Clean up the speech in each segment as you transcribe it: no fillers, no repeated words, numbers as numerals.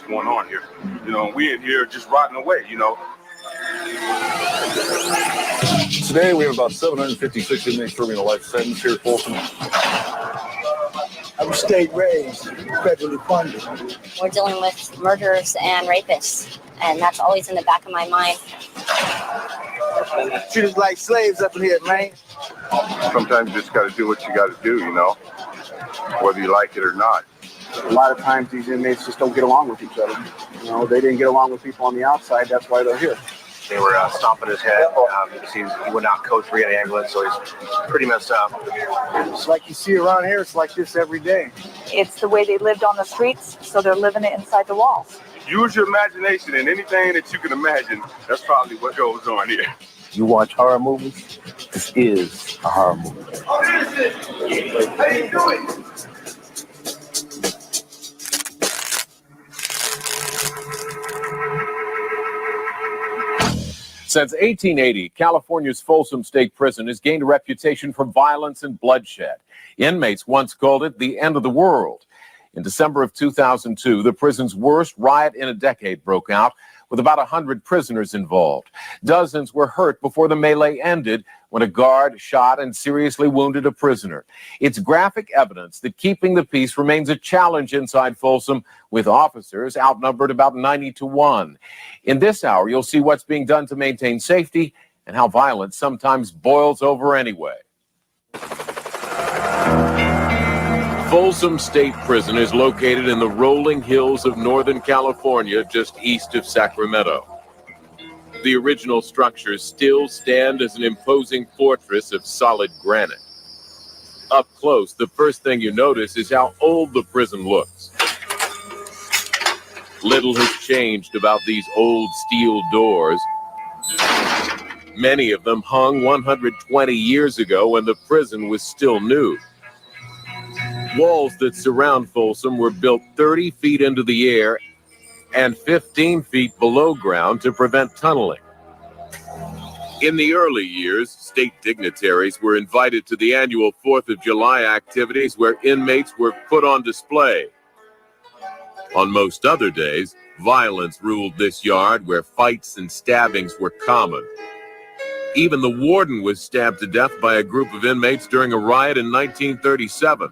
going on here. You know, we in here just rotting away, you know. Today we have about 756 inmates serving a life sentence here at Folsom. I was state raised, federally funded. We're dealing with murderers and rapists, and that's always in the back of my mind. Treat us like slaves up in here, man. Sometimes you just got to do what you got to do, you know, whether you like it or not. A lot of times these inmates just don't get along with each other. You know, they didn't get along with people on the outside. That's why they're here. They were stomping his head because he would not code for an ambulance, so he's pretty messed up. It's like you see around here. It's like this every day. It's the way they lived on the streets, so they're living it inside the walls. Use your imagination, and anything that you can imagine, that's probably what goes on here. You watch horror movies? This is a horror movie. How you doing? Since 1880, California's Folsom State Prison has gained a reputation for violence and bloodshed. Inmates once called it the end of the world. In December of 2002, the prison's worst riot in a decade broke out, with about 100 prisoners involved. Dozens were hurt before the melee ended when a guard shot and seriously wounded a prisoner. It's graphic evidence that keeping the peace remains a challenge inside Folsom, with officers outnumbered about 90-1. In this hour, you'll see what's being done to maintain safety and how violence sometimes boils over anyway. Folsom State Prison is located in the rolling hills of Northern California, just east of Sacramento. The original structures still stand as an imposing fortress of solid granite. Up close, the first thing you notice is how old the prison looks. Little has changed about these old steel doors. Many of them hung 120 years ago when the prison was still new. Walls that surround Folsom were built 30 feet into the air and 15 feet below ground to prevent tunneling. In the early years, state dignitaries were invited to the annual 4th of July activities where inmates were put on display. On most other days, violence ruled this yard where fights and stabbings were common. Even the warden was stabbed to death by a group of inmates during a riot in 1937.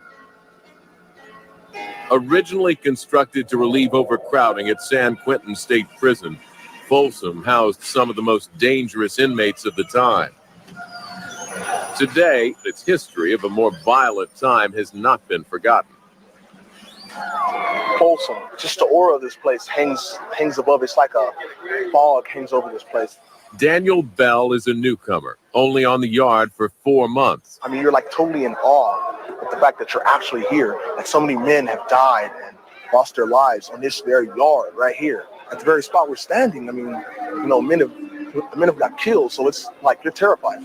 Originally constructed to relieve overcrowding at San Quentin State Prison, Folsom housed some of the most dangerous inmates of the time. Today, its history of a more violent time has not been forgotten. Folsom, just the aura of this place hangs above. It's like a fog hangs over this place. Daniel Bell is a newcomer, only on the yard for 4 months. I mean, you're like totally in awe at the fact that you're actually here. Like so many men have died and lost their lives on this very yard right here at the very spot we're standing. I mean, you know, men have got killed, so it's like you're terrified.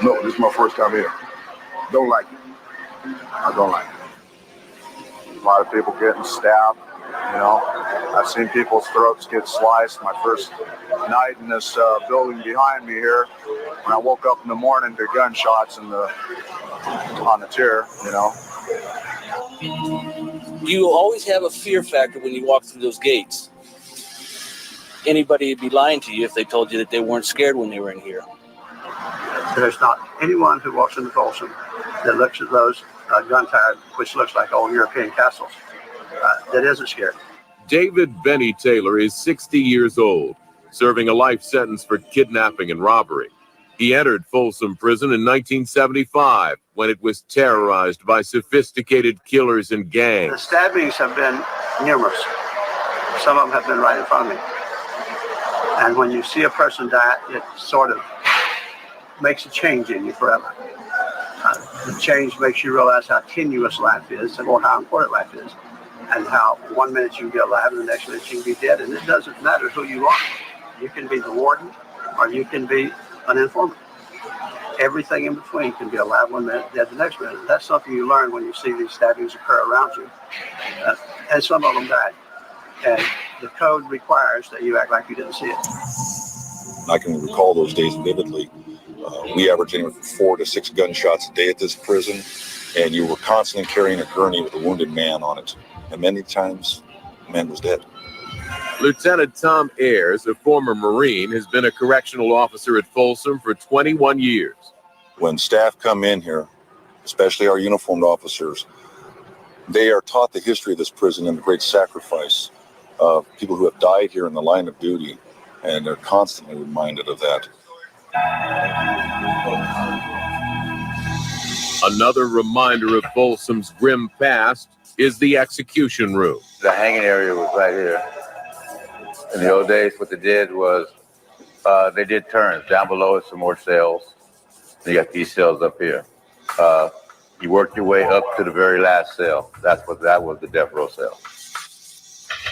No, this is my first time here. Don't like it. I don't like it. A lot of people getting stabbed. You know, I've seen people's throats get sliced. My first night in this building behind me here, when I woke up in the morning to gunshots on the chair, you know. You always have a fear factor when you walk through those gates. Anybody would be lying to you if they told you that they weren't scared when they were in here. There's not anyone who walks into Folsom that looks at those gun-tied, which looks like old European castles, that isn't scared. David Benny Taylor is 60 years old, serving a life sentence for kidnapping and robbery. He entered Folsom Prison in 1975 when it was terrorized by sophisticated killers and gangs. The stabbings have been numerous. Some of them have been right in front of me. And when you see a person die, it sort of makes a change in you forever. The change makes you realize how tenuous life is or how important life is. And how 1 minute you can be alive and the next minute you can be dead. And it doesn't matter who you are. You can be the warden or you can be an informant. Everything in between can be alive 1 minute, dead the next minute. That's something you learn when you see these stabbings occur around you. And some of them died. And the code requires that you act like you didn't see it. I can recall those days vividly. We average anywhere from 4 to 6 gunshots a day at this prison. and you were constantly carrying a gurney with a wounded man on it. And many times, the man was dead. Lieutenant Tom Ayers, a former Marine, has been a correctional officer at Folsom for 21 years. When staff come in here, especially our uniformed officers, they are taught the history of this prison and the great sacrifice of people who have died here in the line of duty, and they're constantly reminded of that. Another reminder of Folsom's grim past is the execution room. The hanging area was right here. In the old days, what they did was they did turns. Down below is some more cells. You got these cells up here. You worked your way up to the very last cell. That was the death row cell.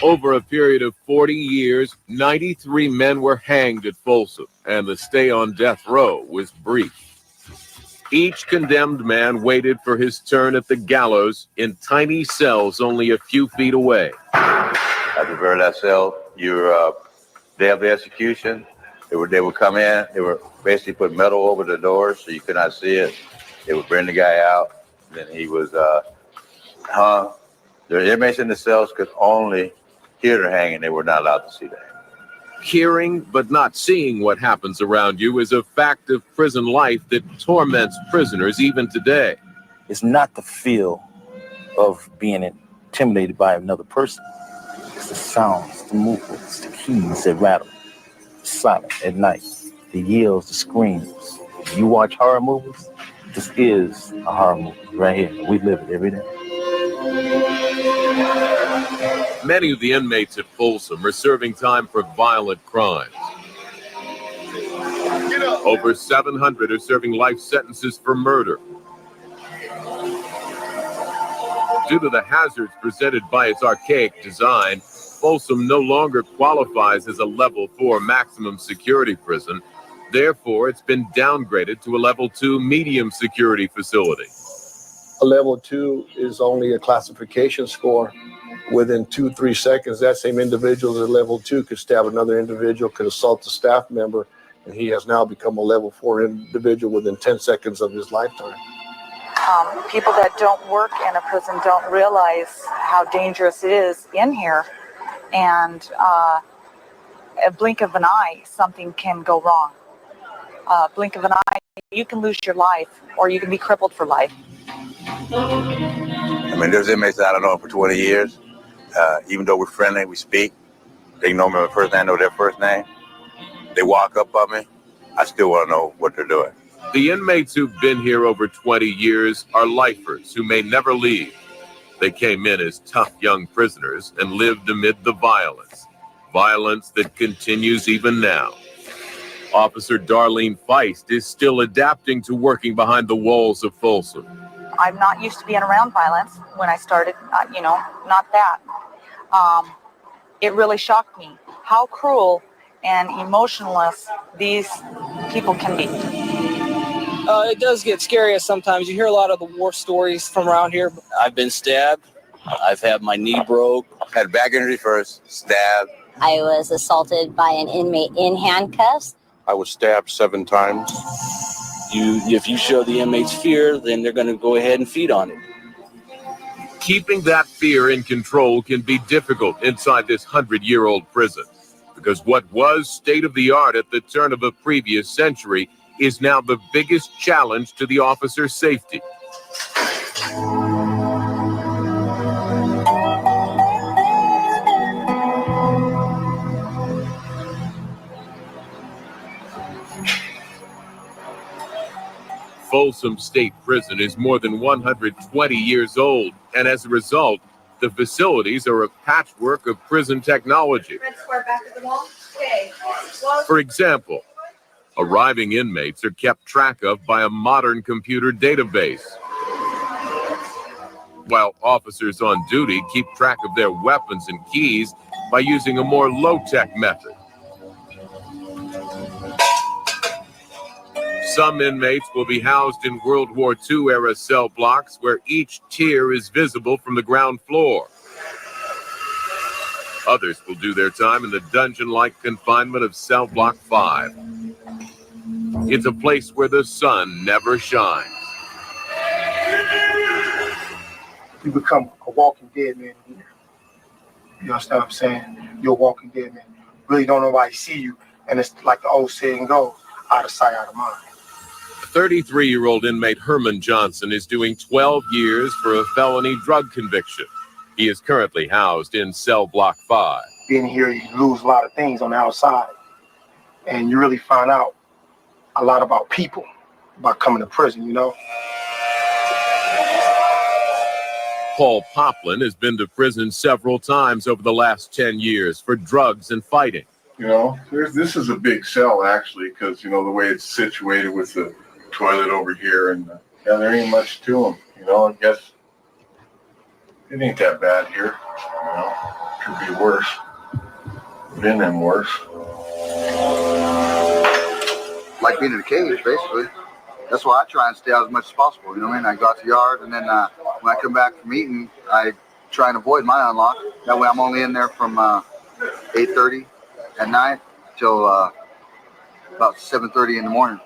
Over a period of 40 years, 93 men were hanged at Folsom, and the stay on death row was brief. Each condemned man waited for his turn at the gallows in tiny cells only a few feet away. At the very last cell, your day of the execution, they would come in. They were basically put metal over the doors so you could not see it. They would bring the guy out. Then he was hung. The inmates in the cells could only hear the hanging. They were not allowed to see the hanging. Hearing but not seeing what happens around you is a fact of prison life that torments prisoners even today. It's not the feel of being intimidated by another person. It's the sounds, the movements, the keys that rattle. Silent at night, the yells, the screams. You watch horror movies? This is a horror movie right here. We live it every day. Many of the inmates at Folsom are serving time for violent crimes. Over 700 are serving life sentences for murder. Due to the hazards presented by its archaic design, Folsom no longer qualifies as a level 4 maximum security prison. Therefore, it's been downgraded to a level 2 medium security facility. A level 2 is only a classification score. Within 2-3 seconds, that same individual at level 2 could stab another individual, could assault a staff member, and he has now become a level 4 individual within 10 seconds of his lifetime. People that don't work in a prison don't realize how dangerous it is in here. And a blink of an eye, something can go wrong. Blink of an eye, you can lose your life, or you can be crippled for life. I mean, there's inmates that I don't know for 20 years. Even though we're friendly, we speak. They know me first name, I know their first name. They walk up on me. I still want to know what they're doing. The inmates who've been here over 20 years are lifers who may never leave. They came in as tough young prisoners and lived amid the violence that continues even now. Officer Darlene Feist is still adapting to working behind the walls of Folsom. I'm not used to being around violence when I started, not that. It really shocked me how cruel and emotionless these people can be. It does get scary sometimes. You hear a lot of the war stories from around here. I've been stabbed. I've had my knee broke. Had back injury first, stabbed. I was assaulted by an inmate in handcuffs. I was stabbed 7 times. If you show the inmates fear, then they're going to go ahead and feed on it. Keeping that fear in control can be difficult inside this 100-year-old prison, because what was state-of-the-art at the turn of a previous century is now the biggest challenge to the officer's safety. Folsom State Prison is more than 120 years old, and as a result, the facilities are a patchwork of prison technology. For example, arriving inmates are kept track of by a modern computer database, while officers on duty keep track of their weapons and keys by using a more low-tech method. Some inmates will be housed in World War II-era cell blocks where each tier is visible from the ground floor. Others will do their time in the dungeon-like confinement of Cell Block 5. It's a place where the sun never shines. you become a walking dead man here. You understand what I'm saying? You're a walking dead man. Really don't nobody see you, and it's like the old saying goes, out of sight, out of mind. 33-year-old inmate Herman Johnson is doing 12 years for a felony drug conviction. He is currently housed in cell block 5. Being here, you lose a lot of things on the outside, and you really find out a lot about people, about coming to prison, you know? Paul Poplin has been to prison several times over the last 10 years for drugs and fighting. You know, this is a big cell, actually, because, you know, the way it's situated with the toilet over here, and yeah, there ain't much to them. You know, I guess it ain't that bad here. You know, could be worse. Been in worse. Like being in a cage, basically. That's why I try and stay out as much as possible. You know what I mean? I go out to the yard, and then when I come back from eating, I try and avoid my unlock. That way I'm only in there from 8:30 at night till about 7:30 in the morning.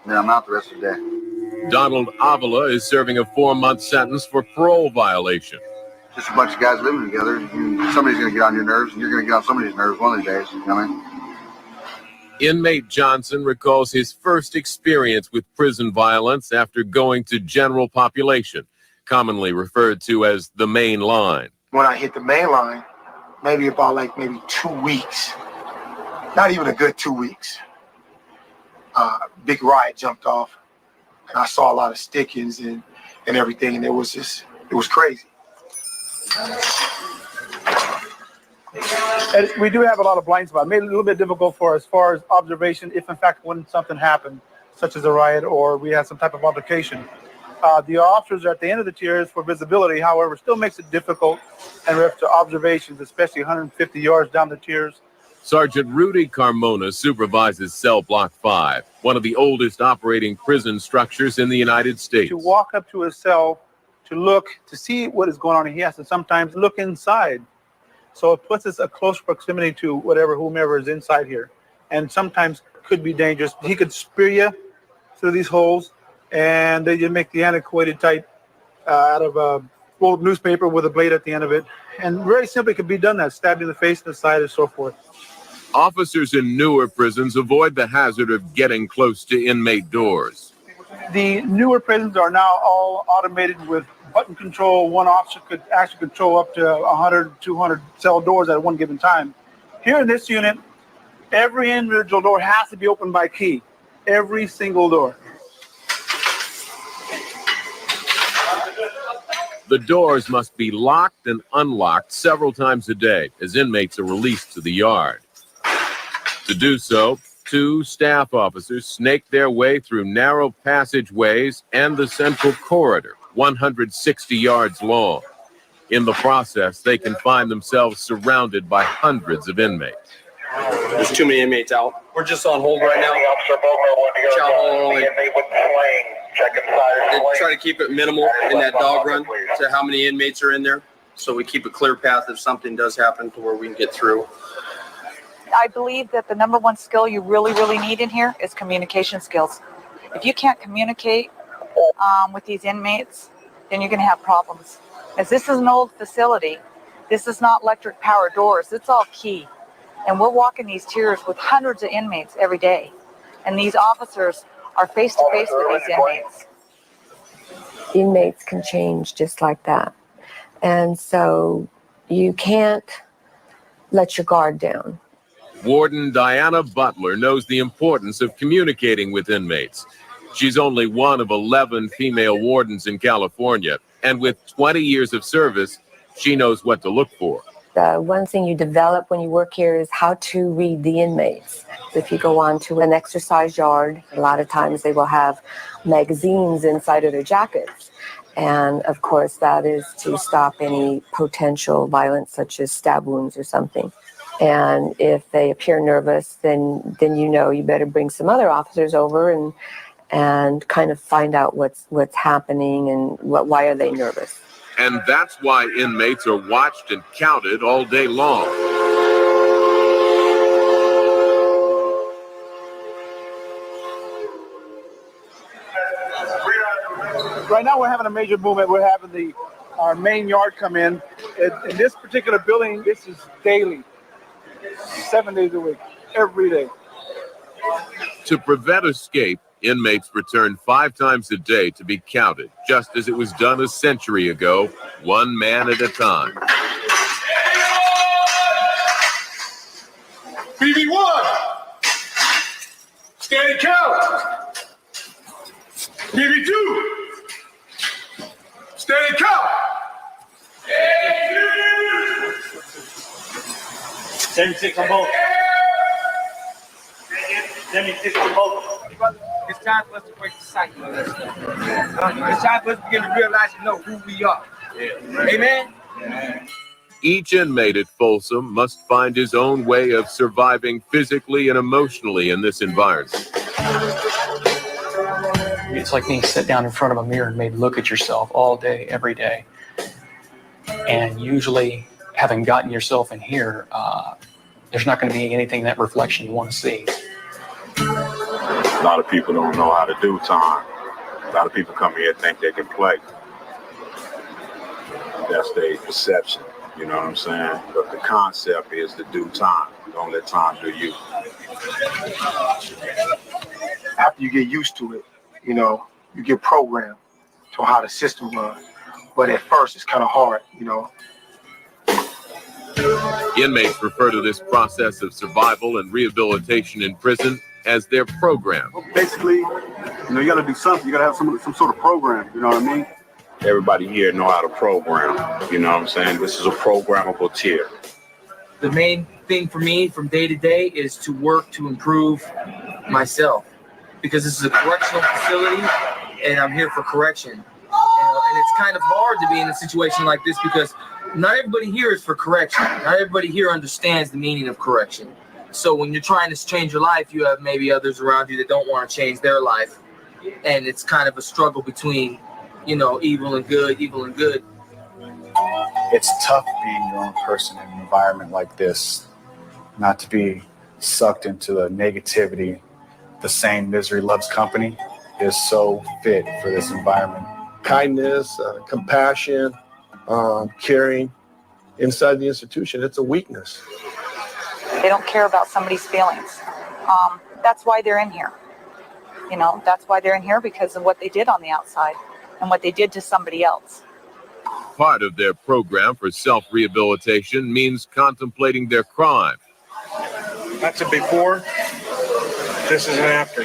And then I'm out the rest of the day. Donald Avila is serving a 4-month sentence for parole violation. Just a bunch of guys living together. Somebody's going to get on your nerves, and you're going to get on somebody's nerves one of the days. You know what I mean? Inmate Johnson recalls his first experience with prison violence after going to general population, commonly referred to as the main line. When I hit the main line, maybe 2 weeks, not even a good 2 weeks, big riot jumped off, and I saw a lot of stickings and everything, and it was crazy. And we do have a lot of blind spots. Made it a little bit difficult for us as far as observation, if in fact when something happened, such as a riot or we had some type of altercation. The officers are at the end of the tiers for visibility, however, still makes it difficult and we're up to observations, especially 150 yards down the tiers. Sergeant Rudy Carmona supervises cell block 5, one of the oldest operating prison structures in the United States. To walk up to a cell, to look, to see what is going on, he has to sometimes look inside. So it puts us a close proximity to whomever is inside here. And sometimes could be dangerous. He could spear you through these holes, and they just make the antiquated type out of a old newspaper with a blade at the end of it. And very simply could be done that, stabbed in the face, the side, and so forth. Officers in newer prisons avoid the hazard of getting close to inmate doors. The newer prisons are now all automated with button control. One officer could actually control up to 100, 200 cell doors at one given time. Here in this unit, every individual door has to be opened by key. Every single door. The doors must be locked and unlocked several times a day as inmates are released to the yard. To do so, 2 staff officers snake their way through narrow passageways and the central corridor, 160 yards long. In the process, they can find themselves surrounded by hundreds of inmates. There's too many inmates out. We're just on hold right now. Chow hold only. They try to keep it minimal in that dog run to how many inmates are in there. So we keep a clear path if something does happen to where we can get through. I believe that the number one skill you really, really need in here is communication skills. If you can't communicate with these inmates, then you're going to have problems. As this is an old facility, this is not electric power doors. It's all key. And we're walking these tiers with hundreds of inmates every day. And these officers are face to face with these inmates. Inmates can change just like that. And so you can't let your guard down. Warden Diana Butler knows the importance of communicating with inmates. She's only one of 11 female wardens in California, and with 20 years of service, she knows what to look for. The one thing you develop when you work here is how to read the inmates. If you go on to an exercise yard, a lot of times they will have magazines inside of their jackets. And of course, that is to stop any potential violence, such as stab wounds or something. And if they appear nervous, then you know you better bring some other officers over and kind of find out what's happening and why are they nervous. And that's why inmates are watched and counted all day long. Right now we're having a major movement. We're having the our main yard come in. In this particular building, this is daily, 7 days a week, every day. To prevent escape, inmates return 5 times a day to be counted, just as it was done a century ago, one man at a time. BB1, steady count. BB2, steady count. 76 on both. 76 on both. It's time for us to break the cycle. It's time for us to begin to realize and know who we are. Amen? Each inmate at Folsom must find his own way of surviving physically and emotionally in this environment. It's like being sit down in front of a mirror and maybe look at yourself all day, every day. And usually, having gotten yourself in here, there's not going to be anything, that reflection you want to see. A lot of people don't know how to do time. A lot of people come here and think they can play. That's their perception, you know what I'm saying? But the concept is to do time. Don't let time do you. After you get used to it, you know, you get programmed to how the system runs. But at first, it's kind of hard, you know. Inmates refer to this process of survival and rehabilitation in prison as their program. Basically, you know, you got to do something. You got to have some sort of program, you know what I mean? Everybody here know how to program, you know what I'm saying? This is a programmable tier. The main thing for me from day to day is to work to improve myself, because this is a correctional facility and I'm here for correction. And it's kind of hard to be in a situation like this because not everybody here is for correction. Not everybody here understands the meaning of correction. So when you're trying to change your life, you have maybe others around you that don't want to change their life. And it's kind of a struggle between, you know, evil and good. It's tough being your own person in an environment like this, not to be sucked into the negativity. The saying, misery loves company, is so fit for this environment. Kindness, compassion, caring inside the institution, it's a weakness. They don't care about somebody's feelings. That's why they're in here. You know, that's why they're in here, because of what they did on the outside and what they did to somebody else. Part of their program for self-rehabilitation means contemplating their crime. That's a before, this is an after.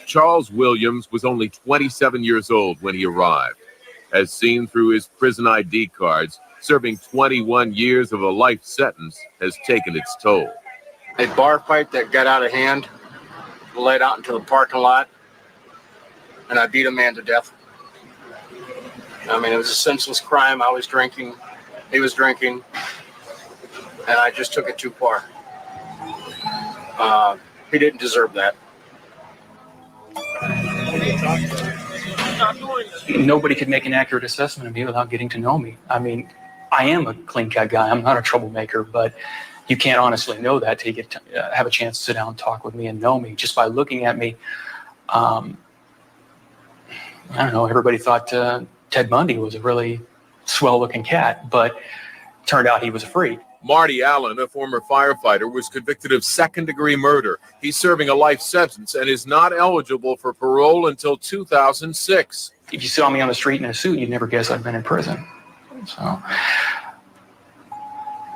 Charles Williams was only 27 years old when he arrived. As seen through his prison ID cards, serving 21 years of a life sentence has taken its toll. A bar fight that got out of hand, led out into the parking lot, and I beat a man to death. I mean, it was a senseless crime. I was drinking, he was drinking, and I just took it too far. He didn't deserve that. Nobody could make an accurate assessment of me without getting to know me. I mean, I am a clean cut guy. I'm not a troublemaker, but you can't honestly know that till you get to have a chance to sit down and talk with me and know me. Just by looking at me, I don't know, everybody thought Ted Bundy was a really swell-looking cat, but turned out he was a freak. Marty Allen, a former firefighter, was convicted of second-degree murder. He's serving a life sentence and is not eligible for parole until 2006. If you saw me on the street in a suit, you'd never guess I'd been in prison. So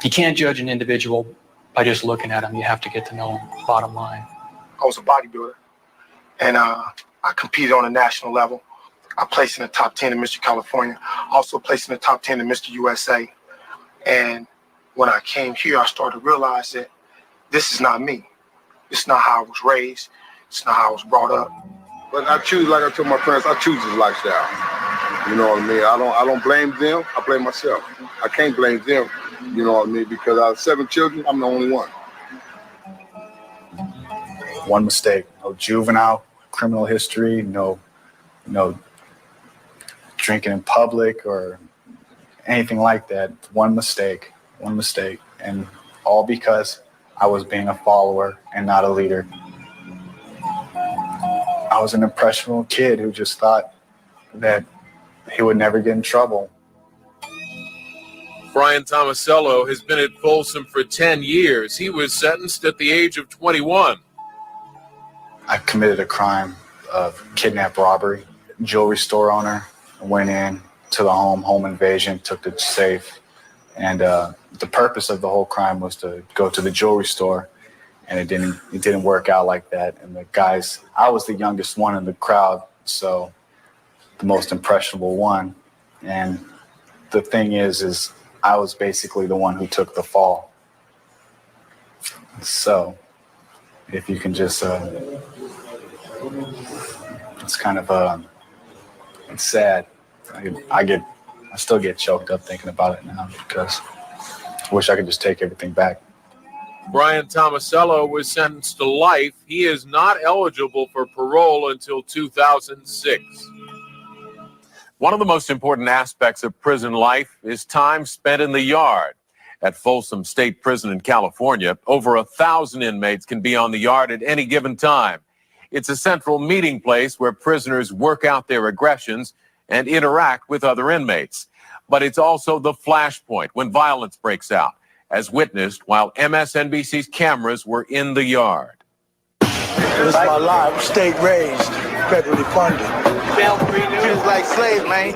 you can't judge an individual by just looking at him. You have to get to know him, bottom line. I was a bodybuilder, and I competed on a national level. I placed in the top 10 in Mr. California, also placed in the top 10 in Mr. USA. And when I came here, I started to realize that this is not me. It's not how I was raised. It's not how I was brought up. But I choose, like I told my parents, I choose this lifestyle. You know what I mean? I don't blame them. I blame myself. I can't blame them. You know what I mean? Because out of 7 children, I'm the only one. One mistake, no juvenile criminal history, no drinking in public or anything like that. One mistake, and all because I was being a follower and not a leader. I was an impressionable kid who just thought that he would never get in trouble. Brian Tomasello has been at Folsom for 10 years. He was sentenced at the age of 21. I committed a crime of kidnap robbery. Jewelry store owner went in to the home invasion, took the safe, and the purpose of the whole crime was to go to the jewelry store, and it didn't work out like that. And the guys, I was the youngest one in the crowd, so the most impressionable one. And the thing is I was basically the one who took the fall. So if you can just, it's kind of, it's sad. I still get choked up thinking about it now because I wish I could just take everything back. Brian Tomasello was sentenced to life. He is not eligible for parole until 2006. One of the most important aspects of prison life is time spent in the yard. At Folsom State Prison in California, over 1,000 inmates can be on the yard at any given time. It's a central meeting place where prisoners work out their aggressions and interact with other inmates. But it's also the flashpoint when violence breaks out, as witnessed while MSNBC's cameras were in the yard. This is my life, state raised, federally funded. Treat us like slaves, man.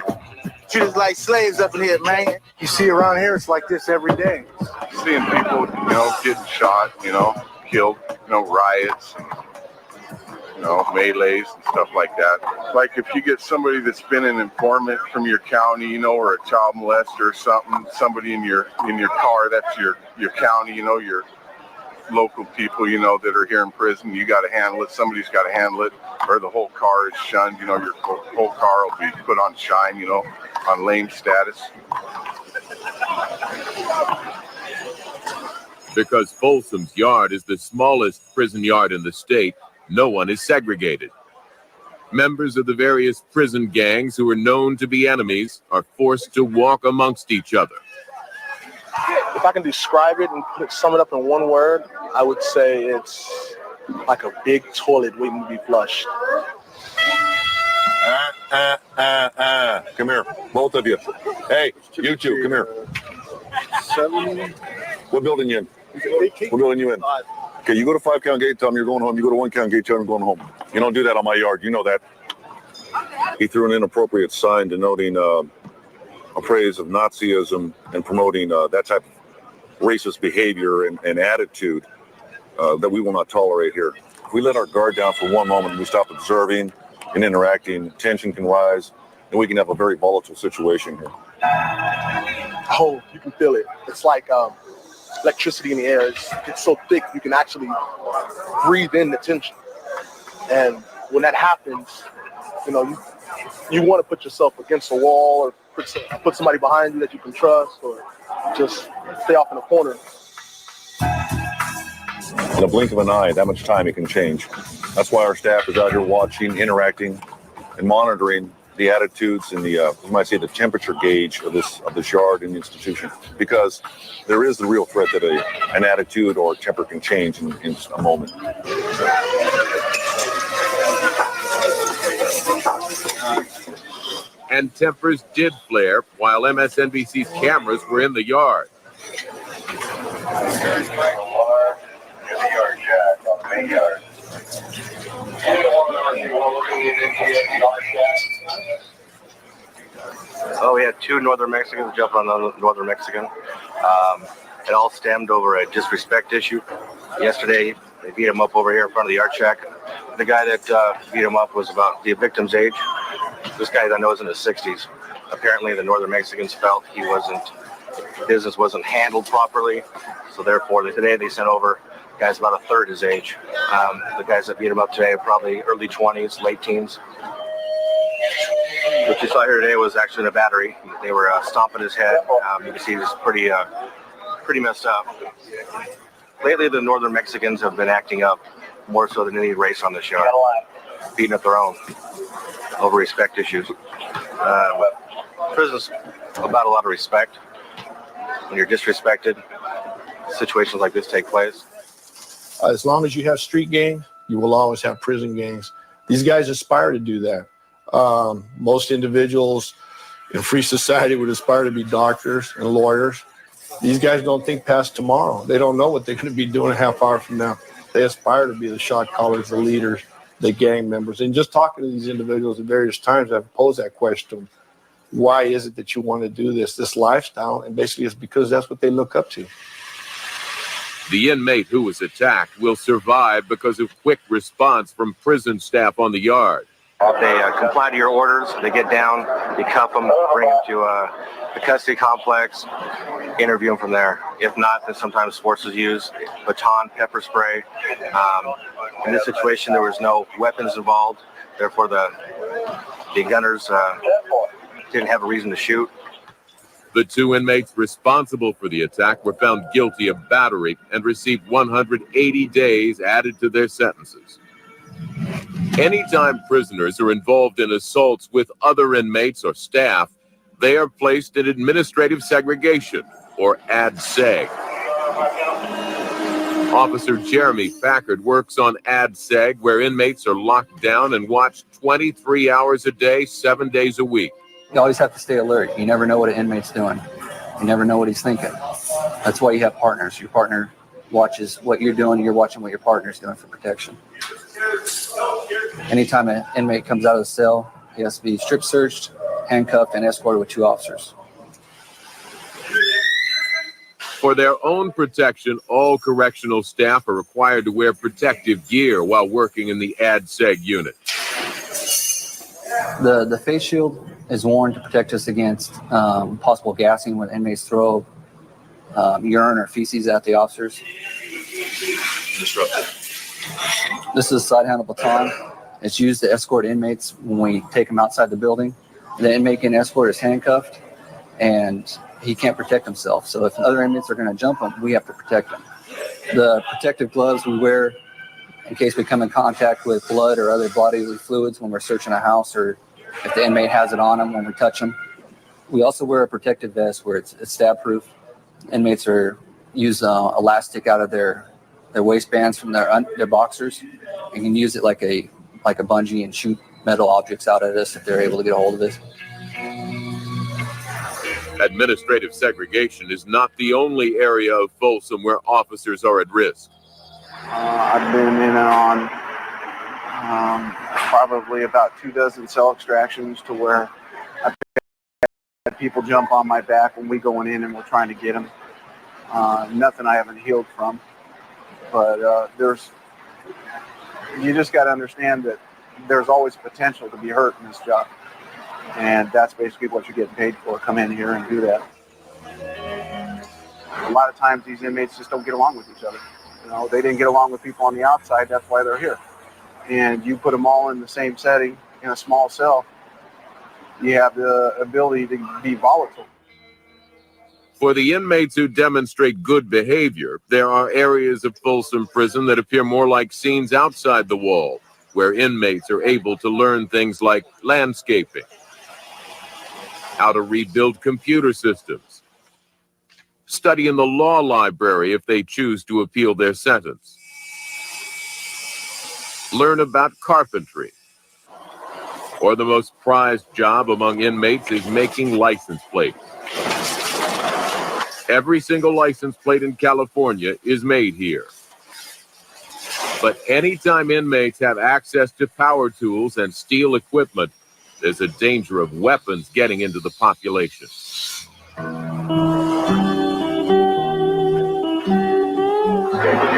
Treat us like slaves up in here, man. You see around here, it's like this every day. Seeing people, getting shot, killed, riots, and, melees and stuff like that. Like if you get somebody that's been an informant from your county, or a child molester or something, somebody in your car, that's your county, your local people, that are here in prison, you got to handle it. Somebody's got to handle it, or the whole car is shunned. Your whole car will be put on shine, on lame status. Because Folsom's yard is the smallest prison yard in the state, no one is segregated. Members of the various prison gangs who are known to be enemies are forced to walk amongst each other. If I can describe it and sum it up in one word, I would say it's like a big toilet waiting to be flushed. Come here, both of you. Hey, you two, come here. What building you in? What building you in? Okay, you go to 5-count gate, tell them you're going home. You go to 1-count gate, tell them you're going home. You don't do that on my yard. You know that. He threw an inappropriate sign denoting a praise of Nazism and promoting that type of racist behavior and attitude that we will not tolerate here. If we let our guard down for one moment and we stop observing and interacting, tension can rise, and we can have a very volatile situation here. Oh, you can feel it. It's like electricity in the air. It's so thick you can actually breathe in the tension. And when that happens, you want to put yourself against a wall or put somebody behind you that you can trust, or just stay off in a corner. In a blink of an eye, that much time it can change. That's why our staff is out here watching, interacting, and monitoring the attitudes and the, you might say, the temperature gauge of this yard and institution, because there is the real threat that an attitude or temper can change in a moment. And tempers did flare while MSNBC's cameras were in the yard. Oh, we had two Northern Mexicans jump on the Northern Mexican. It all stemmed over a disrespect issue. Yesterday, they beat him up over here in front of the art shack. The guy that beat him up was about the victim's age. This guy I know is in his 60s. Apparently, the Northern Mexicans felt business wasn't handled properly. So therefore, today they sent over guys about a third his age. The guys that beat him up today are probably early 20s, late teens. What you saw here today was actually in a battery. They were stomping his head. You can see he was pretty messed up. Lately, the Northern Mexicans have been acting up more so than any race on this yard, beating up their own over respect issues. Prison's about a lot of respect. When you're disrespected, situations like this take place. As long as you have street gangs, you will always have prison gangs. These guys aspire to do that. Most individuals In a free society would aspire to be doctors and lawyers. These guys don't think past tomorrow. They don't know what they're going to be doing a half hour from now. They aspire to be the shot callers, the leaders, the gang members. And just talking to these individuals at various times, I've posed that question to them. Why is it that you want to do this lifestyle? And basically it's because that's what they look up to. The inmate who was attacked will survive because of quick response from prison staff on the yard. If they comply to your orders, they get down, you cuff them, bring them to the custody complex, interview them from there. If not, then sometimes force is used, baton, pepper spray. In this situation, there was no weapons involved. Therefore, the gunners didn't have a reason to shoot. The 2 inmates responsible for the attack were found guilty of battery and received 180 days added to their sentences. Anytime prisoners are involved in assaults with other inmates or staff, they are placed in administrative segregation, or ADSEG. Officer Jeremy Packard works on ADSEG, where inmates are locked down and watched 23 hours a day, 7 days a week. You always have to stay alert. You never know what an inmate's doing. You never know what he's thinking. That's why you have partners. Your partner watches what you're doing, and you're watching what your partner's doing for protection. Anytime an inmate comes out of the cell, he has to be strip searched, handcuffed, and escorted with 2 officers. For their own protection, all correctional staff are required to wear protective gear while working in the ADSEG unit. The face shield is worn to protect us against possible gassing when inmates throw urine or feces at the officers. Disruptive. This is a side handle baton. It's used to escort inmates when we take them outside the building. The inmate getting escorted is handcuffed, and he can't protect himself. So if other inmates are going to jump him, we have to protect him. The protective gloves we wear in case we come in contact with blood or other bodily fluids when we're searching a house, or if the inmate has it on him when we touch him. We also wear a protective vest where it's stab proof. Inmates use elastic out of their waistbands from their boxers, and can use it like a bungee and shoot metal objects out at us if they're able to get a hold of it. Administrative segregation is not the only area of Folsom where officers are at risk. I've been in and on probably about 24 cell extractions to where I've had people jump on my back when we going in and we're trying to get them. Nothing I haven't healed from. But you just got to understand that there's always potential to be hurt in this job. And that's basically what you're getting paid for. Come in here and do that. A lot of times these inmates just don't get along with each other. You know, they didn't get along with people on the outside. That's why they're here. And you put them all in the same setting in a small cell, you have the ability to be volatile. For the inmates who demonstrate good behavior, there are areas of Folsom Prison that appear more like scenes outside the wall, where inmates are able to learn things like landscaping, how to rebuild computer systems, study in the law library if they choose to appeal their sentence, learn about carpentry, or the most prized job among inmates is making license plates. Every single license plate in California is made here. But anytime inmates have access to power tools and steel equipment, there's a danger of weapons getting into the population. You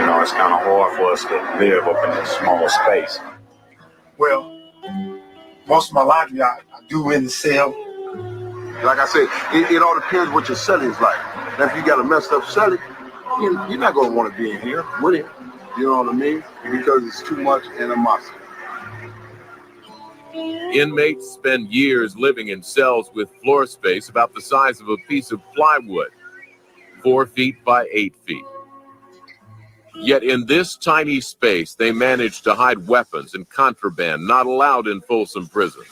know, it's kind of hard for us to live up in this small space. Well, most of my laundry I do in the cell. Like I said, it all depends what your cellie is like. Now, if you got a messed up cellie, you're not going to want to be in here with it. You know what I mean? Because it's too much animosity. Inmates spend years living in cells with floor space about the size of a piece of plywood, 4 feet by 8 feet. Yet in this tiny space, they manage to hide weapons and contraband not allowed in Folsom Prison.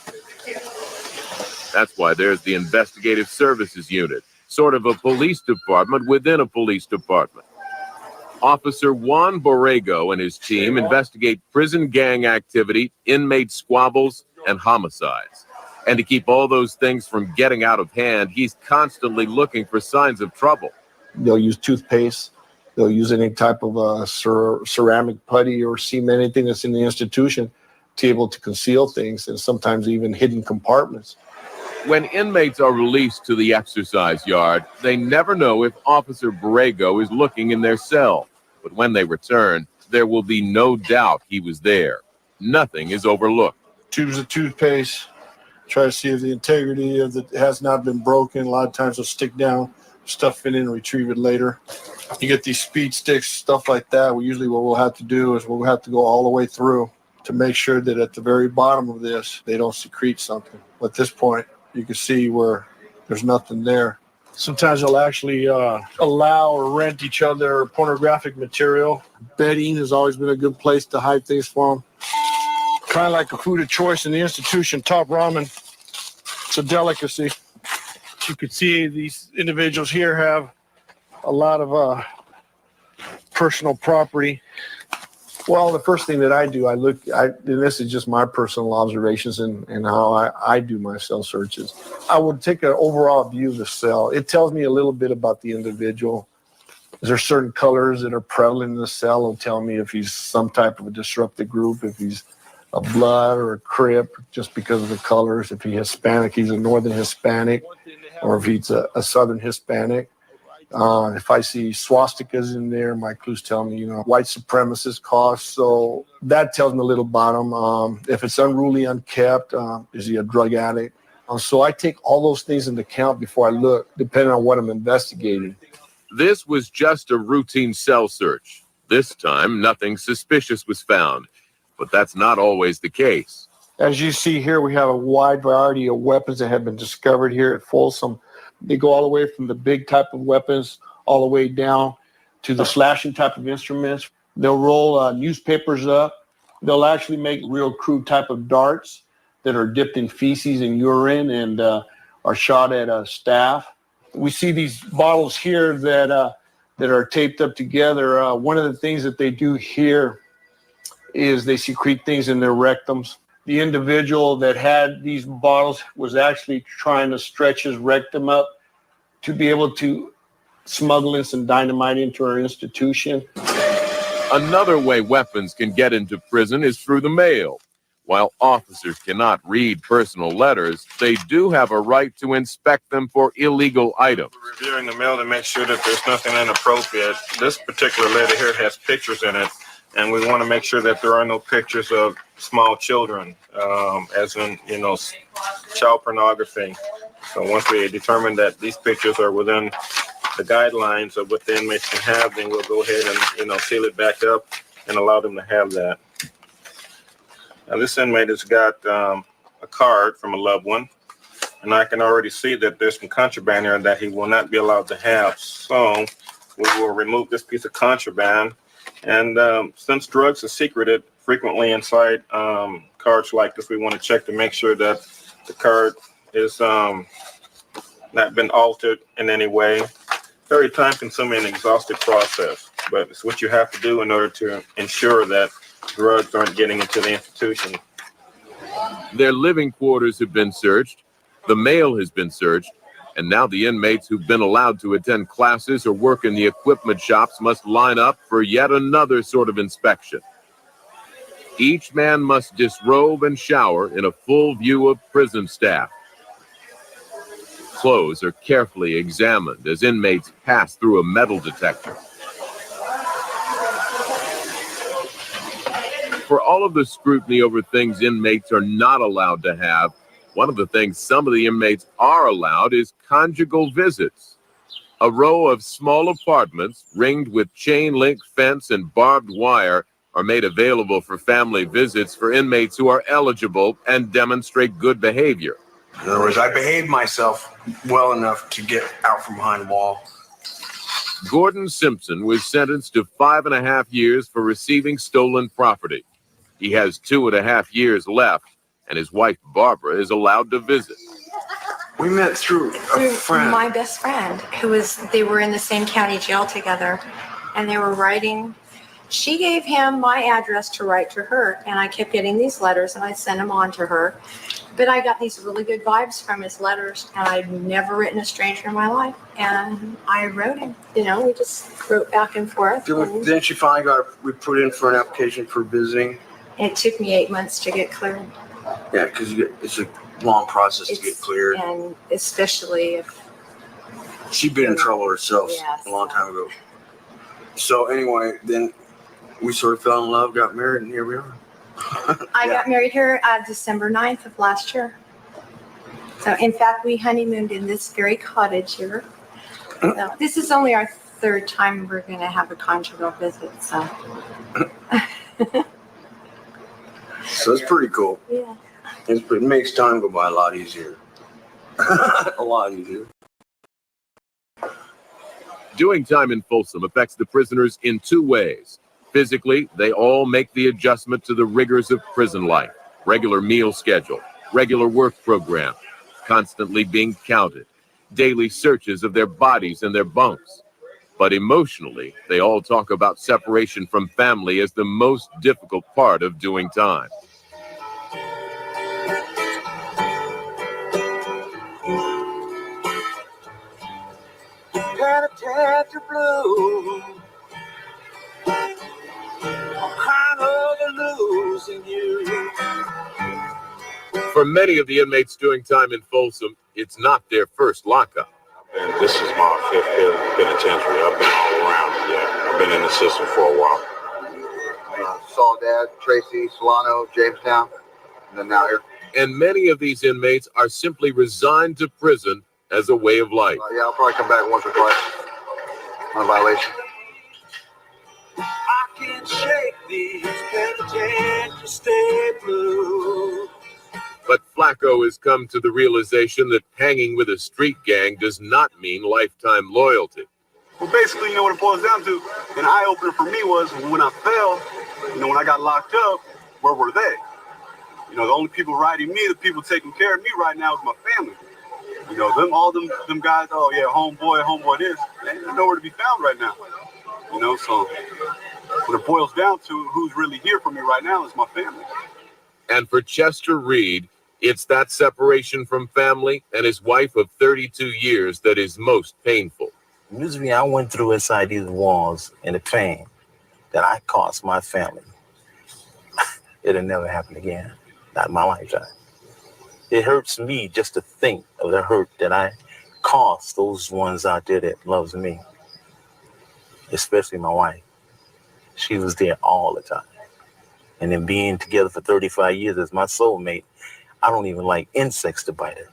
That's why there's the Investigative Services Unit, sort of a police department within a police department. Officer Juan Borrego and his team investigate prison gang activity, inmate squabbles, and homicides. And to keep all those things from getting out of hand, he's constantly looking for signs of trouble. They'll use toothpaste. They'll use any type of ceramic putty or cement, anything that's in the institution, to be able to conceal things, and sometimes even hidden compartments. When inmates are released to the exercise yard, they never know if Officer Borrego is looking in their cell. But when they return, there will be no doubt he was there. Nothing is overlooked. Tubes of toothpaste. Try to see if the integrity of it has not been broken. A lot of times they'll stick down, stuff it in, and retrieve it later. You get these speed sticks, stuff like that. Usually what we'll have to do is we'll have to go all the way through to make sure that at the very bottom of this, they don't secrete something. At this point, you can see where there's nothing there. Sometimes they'll actually allow or rent each other pornographic material. Bedding has always been a good place to hide things for them. Kind of like a food of choice in the institution, top ramen. It's a delicacy. You can see these individuals here have a lot of personal property. Well, the first thing that I do, and this is just my personal observations and how I do my cell searches. I would take an overall view of the cell. It tells me a little bit about the individual. Is there certain colors that are prevalent in the cell? It'll tell me if he's some type of a disrupted group, if he's a blood or a crip, just because of the colors. If he's Hispanic, he's a northern Hispanic, or if he's a southern Hispanic. If I see swastikas in there, my clues tell me, white supremacist cause. So that tells me a little about him. If it's unruly, unkept, is he a drug addict? So I take all those things into account before I look, depending on what I'm investigating. This was just a routine cell search. This time, nothing suspicious was found. But that's not always the case. As you see here, we have a wide variety of weapons that have been discovered here at Folsom. They go all the way from the big type of weapons all the way down to the slashing type of instruments. They'll roll newspapers up. They'll actually make real crude type of darts that are dipped in feces and urine and are shot at staff. We see these bottles here that are taped up together. One of the things that they do here is they secrete things in their rectums. The individual that had these bottles was actually trying to stretch his rectum up to be able to smuggle in some dynamite into our institution. Another way weapons can get into prison is through the mail. While officers cannot read personal letters, they do have a right to inspect them for illegal items. We're reviewing the mail to make sure that there's nothing inappropriate. This particular letter here has pictures in it, and we want to make sure that there are no pictures of small children, as in, child pornography. So once we determine that these pictures are within the guidelines of what the inmates can have, then we'll go ahead and, seal it back up and allow them to have that. Now, this inmate has got a card from a loved one, and I can already see that there's some contraband here that he will not be allowed to have. So we will remove this piece of contraband. And since drugs are secreted frequently inside cards like this, we want to check to make sure that the card is not been altered in any way. Very time-consuming and exhaustive process, but it's what you have to do in order to ensure that drugs aren't getting into the institution. Their living quarters have been searched, the mail has been searched, and now the inmates who've been allowed to attend classes or work in the equipment shops must line up for yet another sort of inspection. Each man must disrobe and shower in a full view of prison staff. Clothes are carefully examined as inmates pass through a metal detector. For all of the scrutiny over things inmates are not allowed to have, one of the things some of the inmates are allowed is conjugal visits. A row of small apartments ringed with chain link fence and barbed wire are made available for family visits for inmates who are eligible and demonstrate good behavior. In other words, I behaved myself well enough to get out from behind the wall. Gordon Simpson was sentenced to 5.5 years for receiving stolen property. He has 2.5 years left, and his wife, Barbara, is allowed to visit. We met through a friend. My best friend, they were in the same county jail together, and they were writing She gave him my address to write to her, and I kept getting these letters, and I sent them on to her. But I got these really good vibes from his letters, and I'd never written a stranger in my life. And I wrote him. We just wrote back and forth. Then she finally we put in for an application for visiting. It took me 8 months to get cleared. Yeah, because it's a long process to get cleared. And especially if she'd been in trouble herself Yes. a long time ago. So anyway, then we sort of fell in love, got married, and here we are. I got married here December 9th of last year. So in fact, we honeymooned in this very cottage here. So this is only our third time we're going to have a conjugal visit. So. So it's pretty cool. Yeah. It makes time go by a lot easier. A lot easier. Doing time in Folsom affects the prisoners in two ways. Physically, they all make the adjustment to the rigors of prison life, regular meal schedule, regular work program, constantly being counted, daily searches of their bodies and their bunks. But emotionally, they all talk about separation from family as the most difficult part of doing time. Penitentiary blue, I'm kind of losing you. For many of the inmates doing time in Folsom, it's not their first lockup. And this is my fifth penitentiary. I've been all around. Yeah, I've been in the system for a while. Soledad, Tracy, Solano, Jamestown, and then now here. And many of these inmates are simply resigned to prison as a way of life. Yeah, I'll probably come back once or twice on a violation. I can't shake these penitentiary stay blue. But Flacco has come to the realization that hanging with a street gang does not mean lifetime loyalty. Well, basically, what it boils down to, an eye-opener for me was when I fell, when I got locked up, where were they? The only people riding me, the people taking care of me right now is my family. Them guys, oh yeah, homeboy this, they ain't nowhere to be found right now. So when it boils down to who's really here for me right now is my family. And for Chester Reed, it's that separation from family and his wife of 32 years that is most painful. The misery I went through inside these walls and the pain that I caused my family, it'll never happen again. Not in my lifetime. It hurts me just to think of the hurt that I caused those ones out there that loves me, especially my wife. She was there all the time. And then being together for 35 years as my soulmate, I don't even like insects to bite her.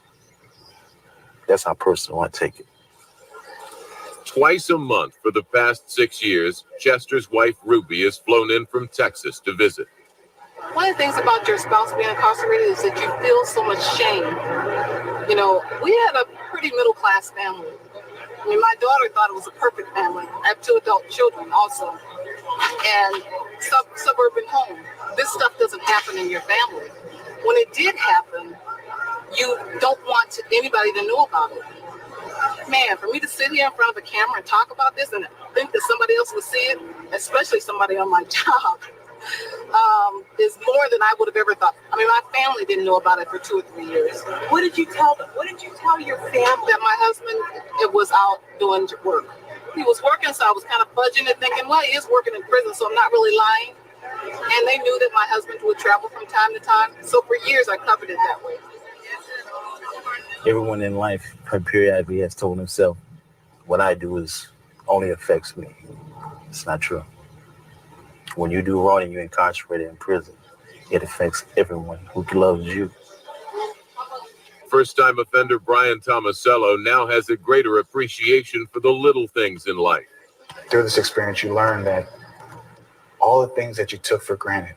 That's how personal I take it. Twice a month for the past 6 years, Chester's wife, Ruby, has flown in from Texas to visit. One of the things about your spouse being incarcerated is that you feel so much shame. We had a pretty middle-class family. My daughter thought it was a perfect family. I have 2 adult children also. And suburban home. This stuff doesn't happen in your family. When it did happen, you don't want anybody to know about it. Man, for me to sit here in front of a camera and talk about this and think that somebody else would see it, especially somebody on my job, is more than I would have ever thought. My family didn't know about it for 2 or 3 years. What did you tell your family? That my husband was out doing work. He was working, so I was kind of fudging it, thinking, well, he is working in prison, so I'm not really lying. And they knew that my husband would travel from time to time. So for years, I covered it that way. Everyone in life periodically has told himself, what I do only affects me. It's not true. When you do wrong and you're incarcerated in prison, it affects everyone who loves you. First-time offender Brian Tomasello now has a greater appreciation for the little things in life. Through this experience, you learn that all the things that you took for granted,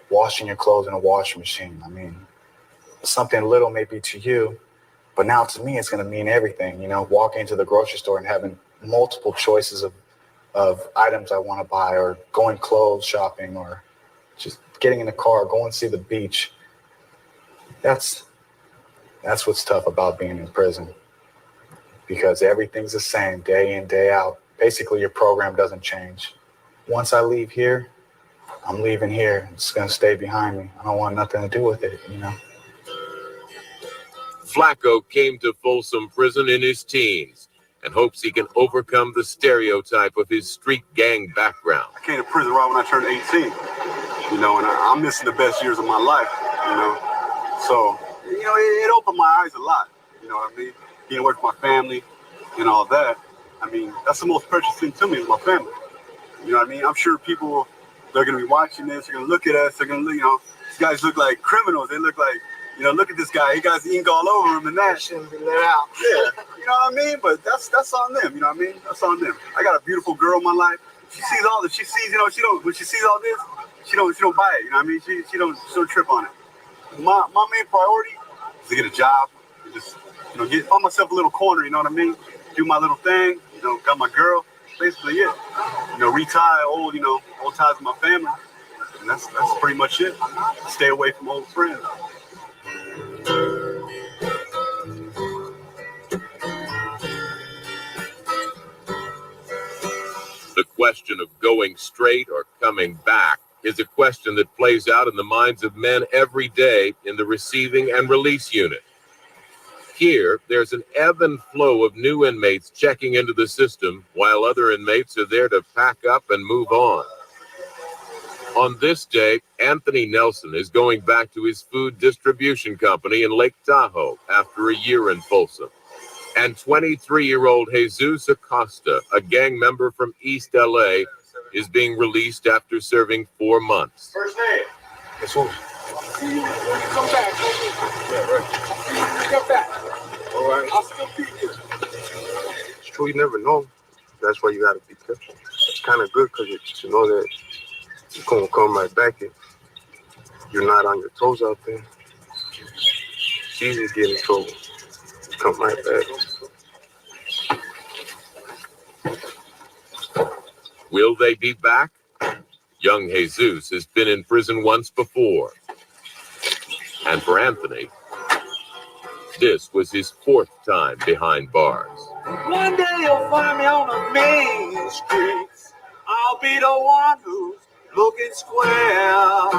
washing your clothes in a washing machine, something little maybe to you, but now to me, it's going to mean everything. Walking into the grocery store and having multiple choices of items I want to buy, or going clothes shopping, or just getting in the car, going to see the beach. That's what's tough about being in prison, because everything's the same day in, day out. Basically, your program doesn't change. once I leave here, I'm leaving here. It's going to stay behind me. I don't want nothing to do with it, you know. Flacco came to Folsom Prison in his teens and hopes he can overcome the stereotype of his street gang background. I came to prison right when I turned 18, you know, and I'm missing the best years of my life, you know. So, you know, it opened my eyes a lot, you know what I mean? Being away from my family and all that. I mean, that's the most precious thing to me is my family. You know what I mean? I'm sure people, they're going to be watching this, they're going to look at us, they're going to, you know, these guys look like criminals. They look like, you know, look at this guy. He got ink all over him and that. Shouldn't be let out. Yeah, you know what I mean? But that's on them, you know what I mean? That's on them. I got a beautiful girl in my life. She sees all this. She sees, you know, when she sees all this, she don't buy it, you know what I mean? She don't trip on it. My main priority is to get a job, and just, you know, find myself a little corner, you know what I mean? Do my little thing, you know, got my girl, basically it. You know, retire old ties with my family. And that's pretty much it. Stay away from old friends. The question of going straight or coming back is a question that plays out in the minds of men every day in the receiving and release unit. Here, there's an ebb and flow of new inmates checking into the system while other inmates are there to pack up and move on. On this day, Anthony Nelson is going back to his food distribution company in Lake Tahoe after a year in Folsom. And 23-year-old Jesus Acosta, a gang member from East LA, is being released after serving 4 months. First name? Jesus. Come back. Yeah, right. Come back. All right. I'll still be here. It's true, you never know. That's why you gotta be careful. It's kind of good because you know that you're gonna come right back if you're not on your toes out there. It's easy to get in trouble. Come right back. Will they be back? Young Jesus has been in prison once before. And for Anthony, this was his 4th time behind bars. One day you'll find me on the main streets. I'll be the one who's looking square.